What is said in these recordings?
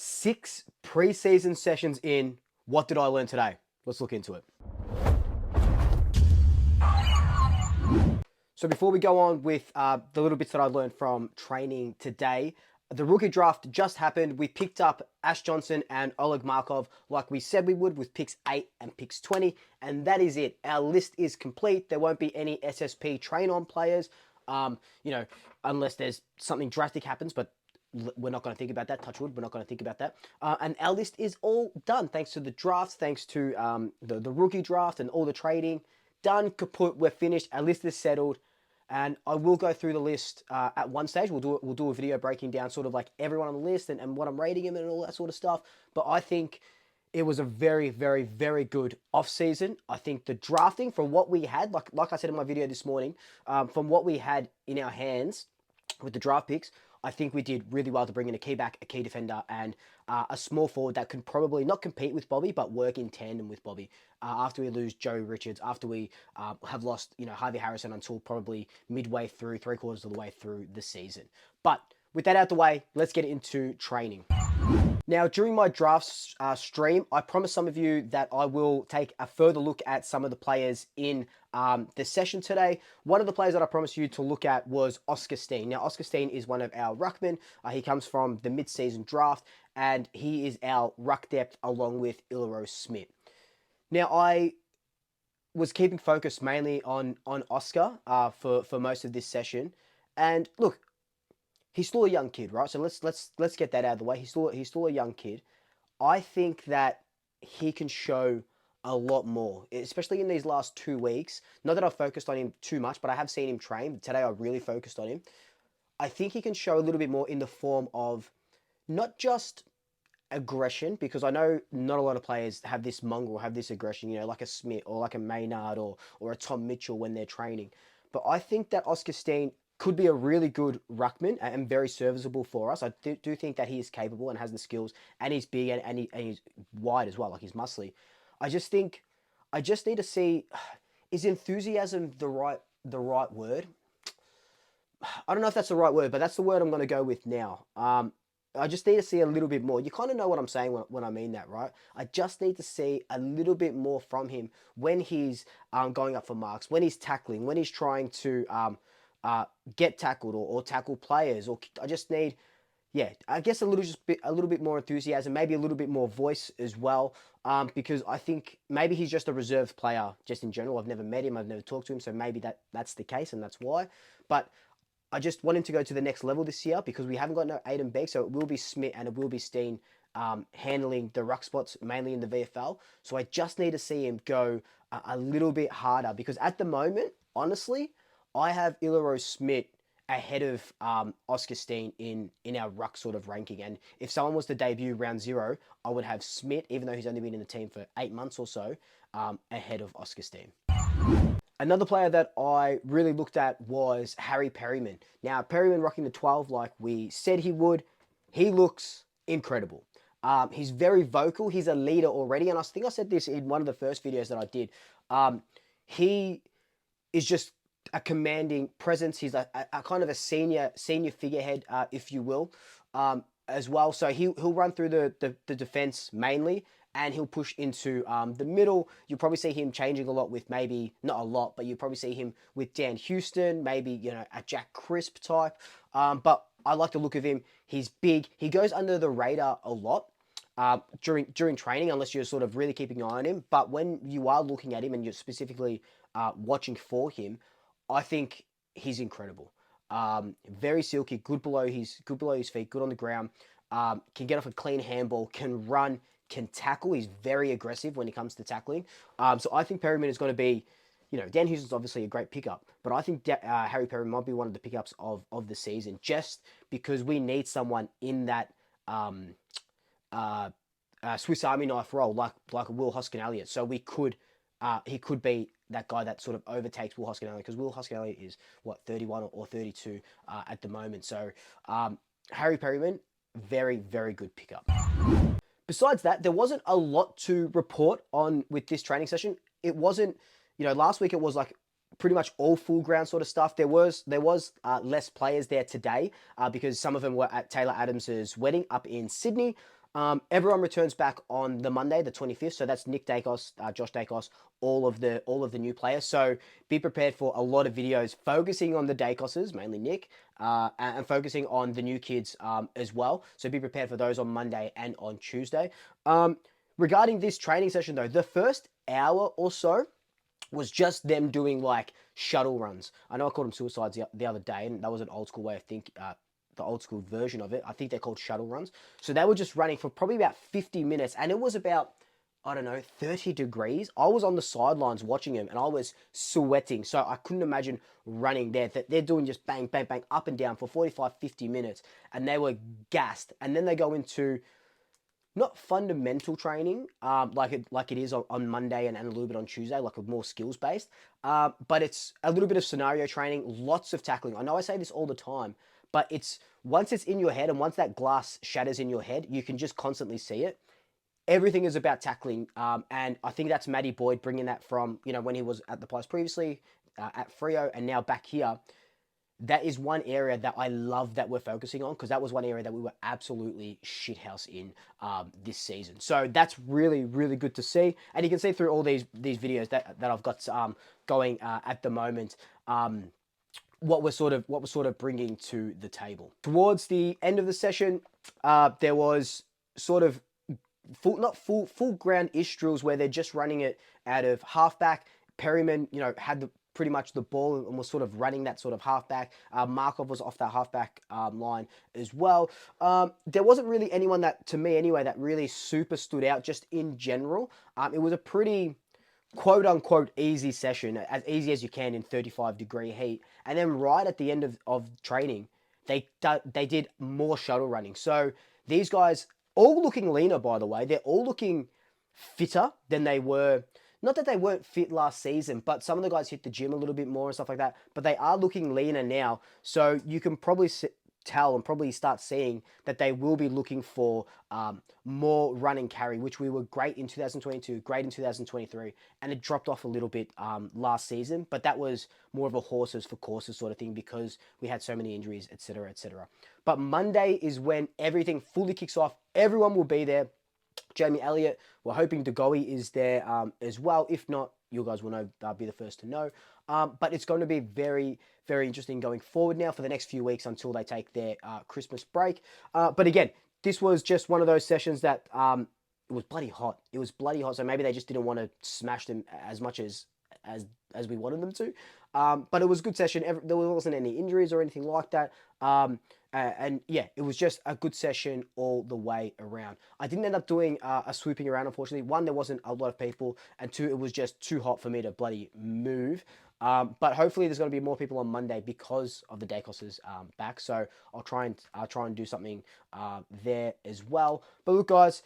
6 preseason sessions in. What did I learn today? Let's look into it. So before we go on with the little bits that I learned from training today, the rookie draft just happened. We picked up Ash Johnson and Oleg Markov like we said we would with picks 8 and picks 20. And that is it. Our list is complete. There won't be any SSP train-on players, unless there's something drastic happens, but we're not going to think about that. Touch wood, we're not going to think about that. And our list is all done thanks to the drafts, thanks to the rookie draft and all the trading. Done, kaput, we're finished. Our list is settled. And I will go through the list at one stage. We'll do a video breaking down sort of like everyone on the list and what I'm rating him and all that sort of stuff. But I think it was a very, very, very good off-season. I think the drafting from what we had, like I said in my video this morning, from what we had in our hands with the draft picks, I think we did really well to bring in a key back, a key defender, and a small forward that could probably not compete with Bobby, but work in tandem with Bobby. After we lose Joe Richards, after we have lost, Harvey Harrison until probably midway through, 3/4 of the way through the season. But with that out the way, let's get into training. Now, during my draft stream, I promised some of you that I will take a further look at some of the players in the session today. One of the players that I promised you to look at was Oscar Steen. Now, Oscar Steen is one of our ruckmen. He comes from the mid-season draft, and he is our ruck depth along with Ilaro Smith. Now, I was keeping focus mainly on Oscar for most of this session. And look, he's still a young kid, right? So let's get that out of the way. He's still a young kid. I think that he can show a lot more, especially in these last 2 weeks. Not that I've focused on him too much, but I have seen him train. Today I really focused on him. I think he can show a little bit more in the form of not just aggression, because I know not a lot of players have this mongrel, have this aggression, like a Smith or like a Maynard or a Tom Mitchell when they're training. But I think that Oscar Steen could be a really good ruckman and very serviceable for us. I do think that he is capable and has the skills, and he's big and he's wide as well, like he's muscly. I just need to see, is enthusiasm the right word? I don't know if that's the right word, but that's the word I'm going to go with now. I just need to see a little bit more. You kind of know what I'm saying when I mean that, right? I just need to see a little bit more from him when he's going up for marks, when he's tackling, when he's trying to get tackled or tackle players. Or I just need, I guess a little bit more enthusiasm, maybe a little bit more voice as well. Because I think maybe he's just a reserved player just in general. I've never met him, I've never talked to him, so maybe that's the case and that's why. But I just want him to go to the next level this year because we haven't got no Aiden Begg, so it will be Smith and it will be Steen handling the ruck spots, mainly in the VFL. So I just need to see him go a little bit harder because at the moment, honestly, I have Ilaro Smith ahead of Oscar Steen in our ruck sort of ranking. And if someone was to debut round 0, I would have Smith, even though he's only been in the team for 8 months or so, ahead of Oscar Steen. Another player that I really looked at was Harry Perryman. Now, Perryman rocking the 12 like we said he would. He looks incredible. He's very vocal. He's a leader already. And I think I said this in one of the first videos that I did. He is just a commanding presence. He's a kind of a senior figurehead, if you will, as well. So he'll run through the defense mainly, and he'll push into the middle. You'll probably see him changing a lot with maybe, not a lot, but you'll probably see him with Dan Houston, maybe, a Jack Crisp type. But I like the look of him. He's big. He goes under the radar a lot during training, unless you're sort of really keeping an eye on him. But when you are looking at him and you're specifically watching for him, I think he's incredible. Very silky, good below his feet, good on the ground. Can get off a clean handball, can run, can tackle. He's very aggressive when it comes to tackling. So I think Perryman is going to be, Dan Houston's obviously a great pickup, but I think Harry Perryman might be one of the pickups of the season, just because we need someone in that Swiss Army knife role, like a Will Hoskin-Elliott. So he could be that guy that sort of overtakes Will Hoskin-Elliott, because Will Hoskin-Elliott is, 31 or 32 at the moment. So Harry Perryman, very, very good pickup. Besides that, there wasn't a lot to report on with this training session. It wasn't, last week it was like pretty much all full ground sort of stuff. There was less players there today because some of them were at Taylor Adams's wedding up in Sydney. Everyone returns back on the Monday, the 25th. So that's Nick Dacos, Josh Dacos, all of the new players. So be prepared for a lot of videos focusing on the Dacoses, mainly Nick, and focusing on the new kids as well. So be prepared for those on Monday and on Tuesday. Regarding this training session though, the first hour or so was just them doing like shuttle runs. I know I called them suicides the other day, and that was an old school way of thinking, the old school version of it. I think they're called shuttle runs. So they were just running for probably about 50 minutes, and it was about, I don't know, 30 degrees. I was on the sidelines watching them, and I was sweating. So I couldn't imagine running there. They're doing just bang, bang, bang, up and down for 45, 50 minutes, and they were gassed. And then they go into not fundamental training, like it is on Monday and a little bit on Tuesday, like a more skills based. But it's a little bit of scenario training, lots of tackling. I know I say this all the time, but it's once it's in your head and once that glass shatters in your head, you can just constantly see it. Everything is about tackling, and I think that's Matty Boyd bringing that from when he was at the place previously at Freo and now back here. That is one area that I love that we're focusing on, because that was one area that we were absolutely shithouse in this season. So that's really, really good to see. And you can see through all these videos that I've got going at the moment, what we're sort of bringing to the table. Towards the end of the session, there was sort of not full ground-ish drills where they're just running it out of halfback. Perryman, had pretty much the ball and was sort of running that sort of halfback. Markov was off that halfback line as well. There wasn't really anyone that, to me anyway, that really super stood out just in general. It was a pretty quote-unquote easy session, as easy as you can in 35-degree heat. And then right at the end of training, they did more shuttle running. So these guys, all looking leaner, by the way. They're all looking fitter than they were. Not that they weren't fit last season, but some of the guys hit the gym a little bit more and stuff like that. But they are looking leaner now. So you can probably tell and probably start seeing that they will be looking for more run and carry, which we were great in 2022, great in 2023. And it dropped off a little bit last season. But that was more of a horses for courses sort of thing, because we had so many injuries, etc., etc. But Monday is when everything fully kicks off. Everyone will be there. Jamie Elliott, we're hoping DeGoey is there as well. If not, you guys will know, be the first to know. But it's going to be very, very interesting going forward now for the next few weeks until they take their Christmas break. But again, this was just one of those sessions that it was bloody hot. It was bloody hot, so maybe they just didn't want to smash them as much as we wanted them to. But it was a good session. There wasn't any injuries or anything like that. And yeah, it was just a good session all the way around. I didn't end up doing a swooping around, unfortunately. One, there wasn't a lot of people, and two, it was just too hot for me to bloody move. But hopefully there's going to be more people on Monday because of the Dacoses back. So I'll try and do something there as well. But look, guys,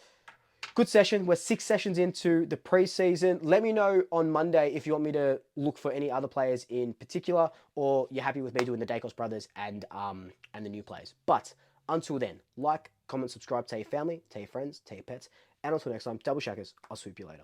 good session. We're 6 sessions into the preseason. Let me know on Monday if you want me to look for any other players in particular, or you're happy with me doing the Dacos brothers and the new players. But until then, like, comment, subscribe, tell your family, tell your friends, tell your pets, and until next time, double shackers. I'll swoop you later.